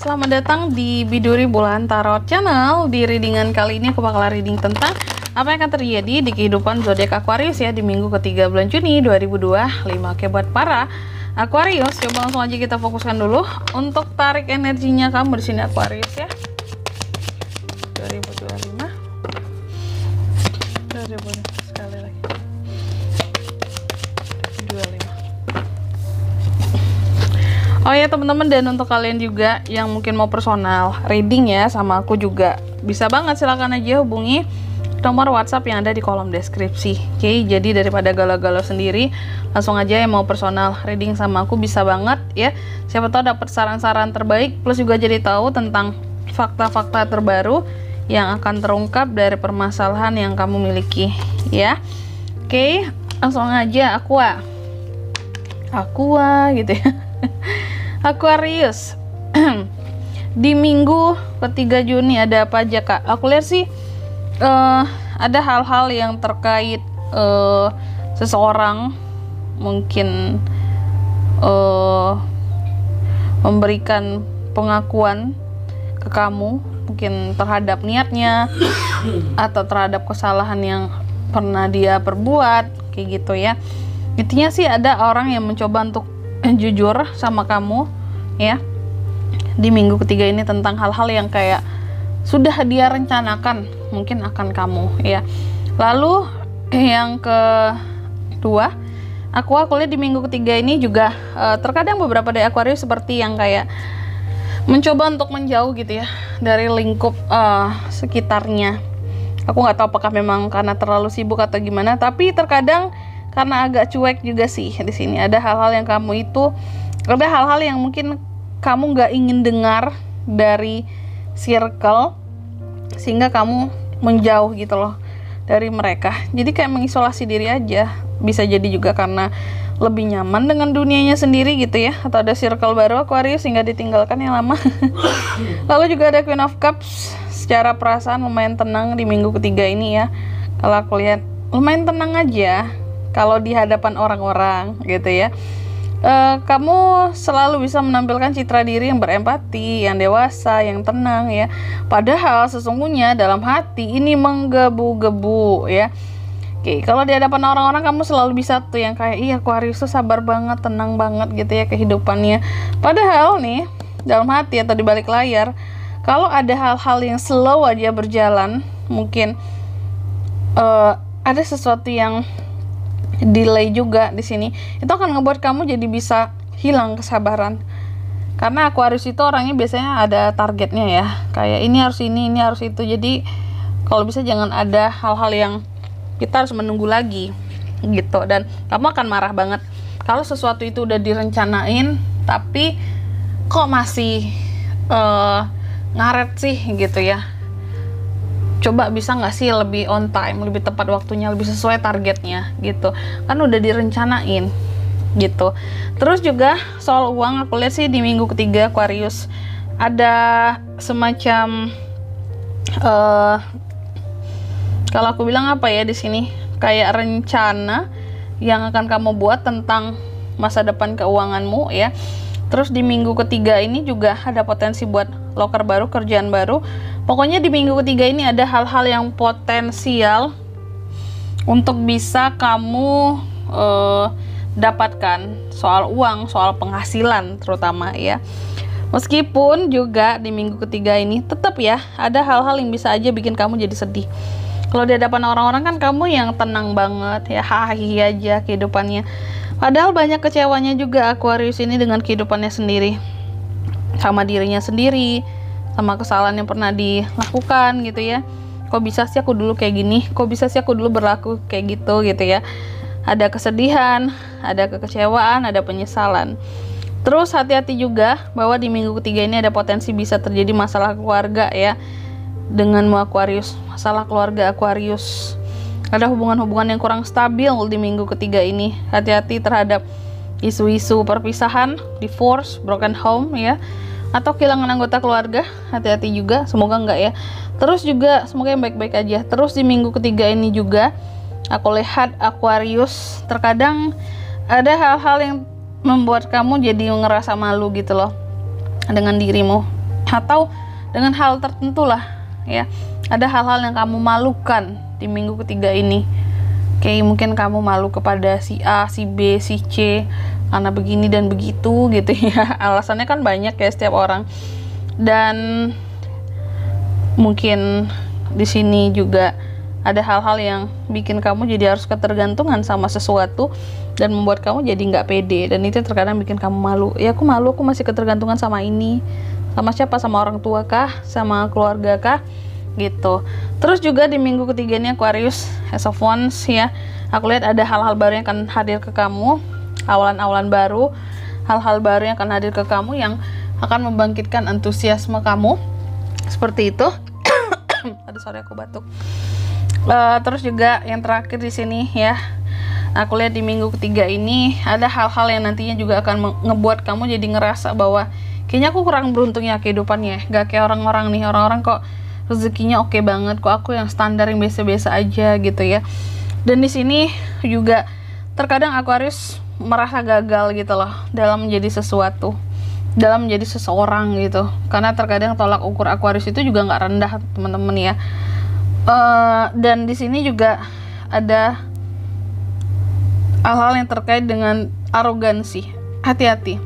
selamat datang di Biduri Bulan Tarot Channel. Di readingan kali ini aku bakal reading tentang apa yang akan terjadi di kehidupan zodiak Aquarius ya di minggu ketiga bulan Juni 2025. Oke, buat para Aquarius, coba langsung aja kita fokuskan dulu untuk tarik energinya kamu di sini Aquarius ya. 2025. Sekali lagi. 25. Oh ya teman-teman, dan untuk kalian juga yang mungkin mau personal reading ya sama aku juga bisa banget, silakan aja hubungi nomor WhatsApp yang ada di kolom deskripsi. Oke, jadi daripada galau-galau sendiri, langsung aja yang mau personal reading sama aku bisa banget ya. Siapa tahu dapat saran-saran terbaik, plus juga jadi tahu tentang fakta-fakta terbaru yang akan terungkap dari permasalahan yang kamu miliki ya. Oke, langsung aja Aqua gitu ya. Aquarius di minggu ketiga Juni ada apa aja kak? Aku lihat sih ada hal-hal yang terkait seseorang mungkin memberikan pengakuan ke kamu, mungkin terhadap niatnya atau terhadap kesalahan yang pernah dia perbuat kayak gitu ya. Intinya sih ada orang yang mencoba untuk jujur sama kamu ya di minggu ketiga ini tentang hal-hal yang kayak sudah dia rencanakan mungkin akan kamu ya. Lalu yang kedua, aku lihat di minggu ketiga ini juga terkadang beberapa dari Aquarius seperti yang kayak mencoba untuk menjauh gitu ya dari lingkup sekitarnya. Aku nggak tahu apakah memang karena terlalu sibuk atau gimana, tapi terkadang karena agak cuek juga sih di sini. Ada hal-hal yang kamu itu, ada hal-hal yang mungkin kamu nggak ingin dengar dari circle, sehingga kamu menjauh gitu loh dari mereka. Jadi kayak mengisolasi diri aja. Bisa jadi juga karena lebih nyaman dengan dunianya sendiri gitu ya, atau ada circle baru Aquarius sehingga ditinggalkan yang lama. Lalu juga ada Queen of Cups. Secara perasaan lumayan tenang di minggu ketiga ini ya. Kalau aku lihat lumayan tenang aja kalau di hadapan orang-orang gitu ya. Kamu selalu bisa menampilkan citra diri yang berempati, yang dewasa, yang tenang ya. Padahal sesungguhnya dalam hati ini menggebu-gebu ya. Oke, kalau di hadapan orang-orang kamu selalu bisa tuh yang kayak iya Aquarius tuh sabar banget, tenang banget gitu ya kehidupannya. Padahal nih dalam hati atau di balik layar, kalau ada hal-hal yang slow aja berjalan, mungkin ada sesuatu yang delay juga di sini, itu akan ngebuat kamu jadi bisa hilang kesabaran. Karena Aquarius itu orangnya biasanya ada targetnya ya, kayak ini harus ini harus itu. Jadi kalau bisa jangan ada hal-hal yang kita harus menunggu lagi gitu, dan kamu akan marah banget kalau sesuatu itu udah direncanain tapi kok masih ngaret sih gitu ya. Coba bisa nggak sih lebih on time, lebih tepat waktunya, lebih sesuai targetnya gitu, kan udah direncanain gitu. Terus juga soal uang, aku lihat sih di minggu ketiga Aquarius ada semacam kalau aku bilang apa ya di sini, kayak rencana yang akan kamu buat tentang masa depan keuanganmu ya. Terus di minggu ketiga ini juga ada potensi buat loker baru, kerjaan baru. Pokoknya di minggu ketiga ini ada hal-hal yang potensial untuk bisa kamu dapatkan soal uang, soal penghasilan terutama ya. Meskipun juga di minggu ketiga ini tetap ya ada hal-hal yang bisa aja bikin kamu jadi sedih. Kalau di hadapan orang-orang kan kamu yang tenang banget ya, hahi aja kehidupannya. Padahal banyak kecewanya juga Aquarius ini dengan kehidupannya sendiri, sama dirinya sendiri, sama kesalahan yang pernah dilakukan gitu ya. Kok bisa sih aku dulu kayak gini, kok bisa sih aku dulu berlaku kayak gitu ya. Ada kesedihan, ada kekecewaan, ada penyesalan. Terus hati-hati juga bahwa di minggu ketiga ini ada potensi bisa terjadi masalah keluarga ya denganmu Aquarius. Masalah keluarga Aquarius, ada hubungan-hubungan yang kurang stabil di minggu ketiga ini. Hati-hati terhadap isu-isu perpisahan, divorce, broken home ya, atau kehilangan anggota keluarga. Hati-hati juga, semoga enggak ya. Terus juga semoga yang baik-baik aja. Terus di minggu ketiga ini juga aku lihat Aquarius terkadang ada hal-hal yang membuat kamu jadi ngerasa malu gitu loh dengan dirimu. atau dengan hal tertentu lah ya. Ada hal-hal yang kamu malukan di minggu ketiga ini. Kayak mungkin kamu malu kepada si A, si B, si C karena begini dan begitu gitu ya. Alasannya kan banyak ya setiap orang. Dan mungkin di sini juga ada hal-hal yang bikin kamu jadi harus ketergantungan sama sesuatu dan membuat kamu jadi nggak pede, dan itu terkadang bikin kamu malu. Ya aku malu, aku masih ketergantungan sama ini. Sama siapa? Sama orang tua kah? Sama keluarga kah? Gitu. Terus juga di minggu ketiga ini Aquarius, as of Wands ya, aku lihat ada hal-hal baru yang akan hadir ke kamu, awalan-awalan baru, hal-hal baru yang akan hadir ke kamu yang akan membangkitkan antusiasme kamu, seperti itu. Aduh sorry aku batuk. Terus juga yang terakhir di sini ya, aku lihat di minggu ketiga ini ada hal-hal yang nantinya juga akan ngebuat kamu jadi ngerasa bahwa kayaknya aku kurang beruntung ya kehidupannya, gak kayak orang-orang nih, orang-orang kok rezekinya oke banget, kok aku yang standar yang biasa-biasa aja gitu ya. Dan di sini juga terkadang Aquarius merasa gagal gitu loh dalam menjadi sesuatu, dalam menjadi seseorang gitu, karena terkadang tolak ukur Aquarius itu juga nggak rendah teman-teman ya. Dan di sini juga ada hal-hal yang terkait dengan arogansi. Hati-hati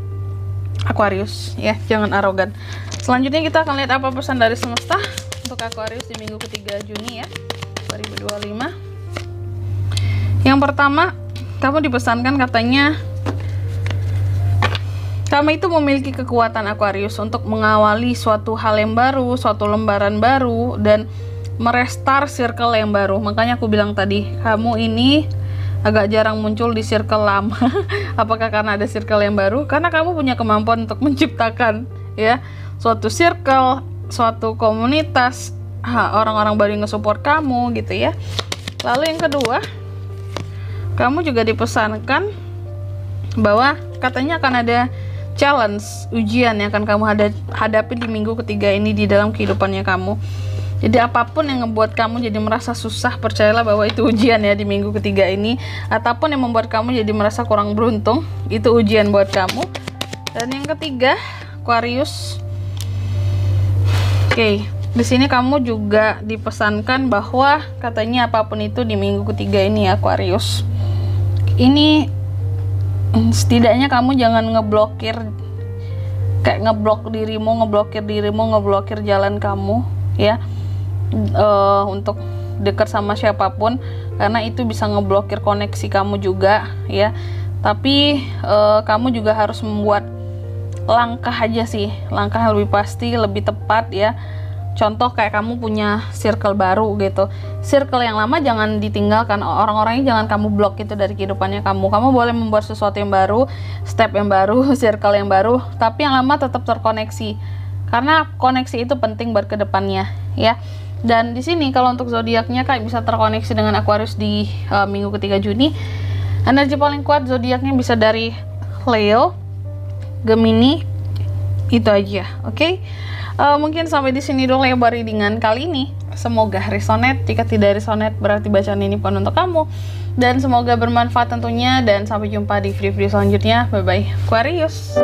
Aquarius ya, jangan arogan. Selanjutnya kita akan lihat apa pesan dari semesta untuk Aquarius di minggu ketiga Juni ya 2025. Yang pertama, kamu dipesankan katanya kamu itu memiliki kekuatan Aquarius untuk mengawali suatu hal yang baru, suatu lembaran baru, dan merestart circle yang baru. Makanya aku bilang tadi, kamu ini agak jarang muncul di circle lama. Apakah karena ada circle yang baru? Karena kamu punya kemampuan untuk menciptakan ya suatu circle, suatu komunitas, orang-orang baru yang nge-support kamu gitu ya. Lalu yang kedua, kamu juga dipesankan bahwa katanya akan ada challenge, ujian yang akan kamu hadapi di minggu ketiga ini di dalam kehidupannya kamu. Jadi apapun yang membuat kamu jadi merasa susah, percayalah bahwa itu ujian ya di minggu ketiga ini. Ataupun yang membuat kamu jadi merasa kurang beruntung, itu ujian buat kamu. Dan yang ketiga, Aquarius. Oke, di sini kamu juga dipesankan bahwa katanya apapun itu di minggu ketiga ini Aquarius. Ini setidaknya kamu jangan ngeblokir, kayak ngeblokir dirimu, ngeblokir jalan kamu ya. Untuk dekat sama siapapun, karena itu bisa ngeblokir koneksi kamu juga ya. Tapi kamu juga harus membuat langkah aja sih, langkah yang lebih pasti, lebih tepat ya. Contoh kayak kamu punya circle baru gitu, circle yang lama jangan ditinggalkan, orang-orangnya jangan kamu blok itu dari kehidupannya kamu. Kamu boleh membuat sesuatu yang baru, step yang baru, circle yang baru, tapi yang lama tetap terkoneksi, karena koneksi itu penting buat kedepannya ya. Dan di sini kalau untuk zodiaknya kayak bisa terkoneksi dengan Aquarius di minggu ketiga Juni. Energi paling kuat zodiaknya bisa dari Leo, Gemini, itu aja. Oke. Mungkin sampai di sini dulu lebar readingan kali ini. Semoga resonate. Jika tidak resonate berarti bacaan ini bukan untuk kamu. Dan semoga bermanfaat tentunya, dan sampai jumpa di video-video selanjutnya. Bye bye Aquarius.